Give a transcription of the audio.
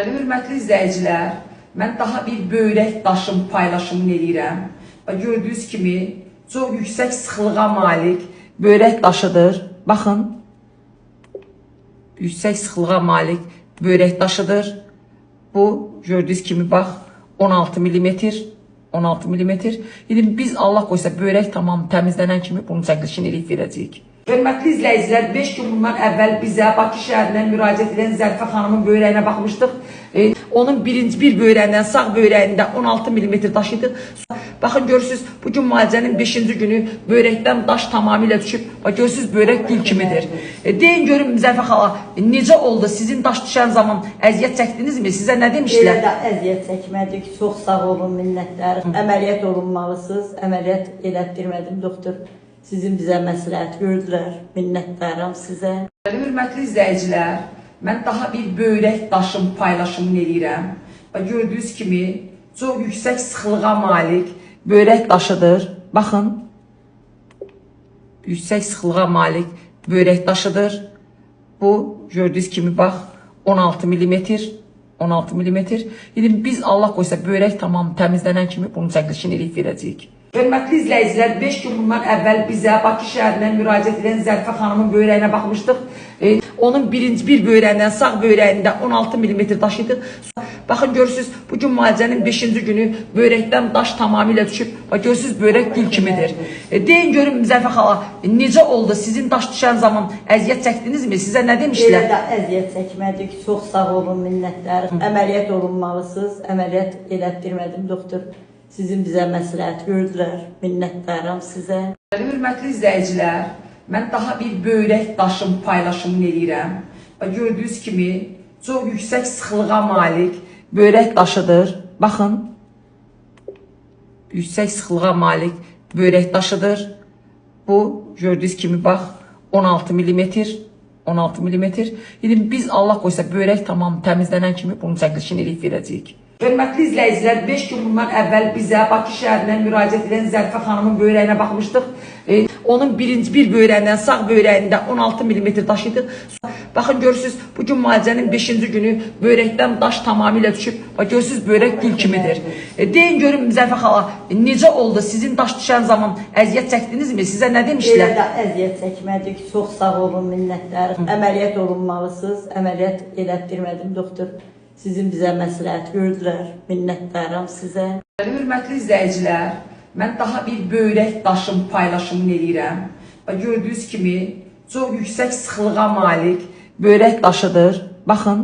Hörmətli izləyicilər, mən daha bir böyrək daşım paylaşımını edirəm. Gördüyünüz kimi, çox yüksək sıxılığa malik böyrək daşıdır. Baxın, yüksək sıxılığa malik böyrək daşıdır. Bu, gördüyünüz kimi, bax, 16 mm. 16 mm. İndi biz Allah qoysa böyrək tamam təmizlənən kimi bunun çəkilişini eləyib verəcəyik. Hörmətli izləyicilər, 5 gün bundan əvvəl bizə Bakı şəhərindən müraciət edən Zərifə xanımın böyrəyinə baxmışdıq. Onun bir böyrəyindən, sağ böyrəyində 16 mm daş idi. Baxın, görürsünüz, bugün müalicənin 5-ci günü böyrəkdən daş tamamilə düşüb. Görürsünüz, böyrək gül kimidir. Deyin görün Zərifə xala, necə oldu? Sizin daş düşən zaman əziyyət çəkdinizmi? Sizə nə demişdilər? Elə də əziyyət çəkmədik. Çox sağ olun, minnətlər. Əməliyyat olunmalısınız. Əməliyyat elətdirmədim, doktor. Sizin bizə məsləhət gördülər. Minnətlərim sizə. Hörmətli izləyicilər, mən daha bir böyrək daşım paylaşımını edirəm. Gördüyünüz kimi, çox yüksək sıxılığa malik böyrək daşıdır. Baxın, yüksək sıxılığa malik böyrək daşıdır. Bu, gördüyünüz kimi, bax, 16 mm. 16 mm. İndi biz Allah qoysa böyrək tamam təmizlənən kimi bunun çəkilişini eləyib verəcəyik. Hörmətli izləyicilər, 5 gün bundan əvvəl bizə Bakı şəhərindən müraciət edən Zərifə xanımın böyrəyinə baxmışdıq. Onun bir böyrəyindən, sağ böyrəyində 16 mm daş idi. Baxın, görürsünüz, bugün müalicənin 5-ci günü böyrəkdən daş tamamilə düşüb. Görürsünüz, böyrək gül kimidir. Deyin görün Zərifə xala, necə oldu? Sizin daş düşən zaman əziyyət çəkdinizmi? Sizə nə demişdilər? Elə də əziyyət çəkmədik. Çox sağ olun, minnətlər. Əməliyyat olunmalısınız. Əməliyyat elətdirmədim, doktor. Sizin bizə məsləhət gördülər. Minnətlərim sizə. Hörmətli izləyicilər, mən daha bir böyrək daşım paylaşımını edirəm. Gördüyünüz kimi, çox yüksək sıxılığa malik böyrək daşıdır. Baxın, yüksək sıxılığa malik böyrək daşıdır. Bu, gördüyünüz kimi, bax, 16 mm. 16 mm. İndi biz Allah qoysa böyrək tamam təmizlənən kimi bunun çəkilişini eləyib verəcəyik. Hörmətli izləyicilər, 5 gün bundan əvvəl bizə Bakı şəhərindən müraciət edən Zərifə xanımın böyrəyinə baxmışdıq. Onun bir böyrəyindən, sağ böyrəyində 16 mm daş idi. Baxın, görürsünüz, bugün müalicənin 5-ci günü böyrəkdən daş tamamilə düşüb. Görürsünüz, böyrək gül kimidir. Deyin görün Zərifə xala, necə oldu? Sizin daş düşən zaman əziyyət çəkdinizmi? Sizə nə demişdilər? Elə də əziyyət çəkmədik. Çox sağ olun, minnətlər. Əməliyyat olunmalısınız. Əməliyyat elətdirmədim, doktor. Sizin bizə məsləhət gördülər. Minnətlərim sizə. Hörmətli izləyicilər, mən daha bir böyrək daşım paylaşımını edirəm. Gördüyünüz kimi, çox yüksək sıxılığa malik böyrək daşıdır. Baxın,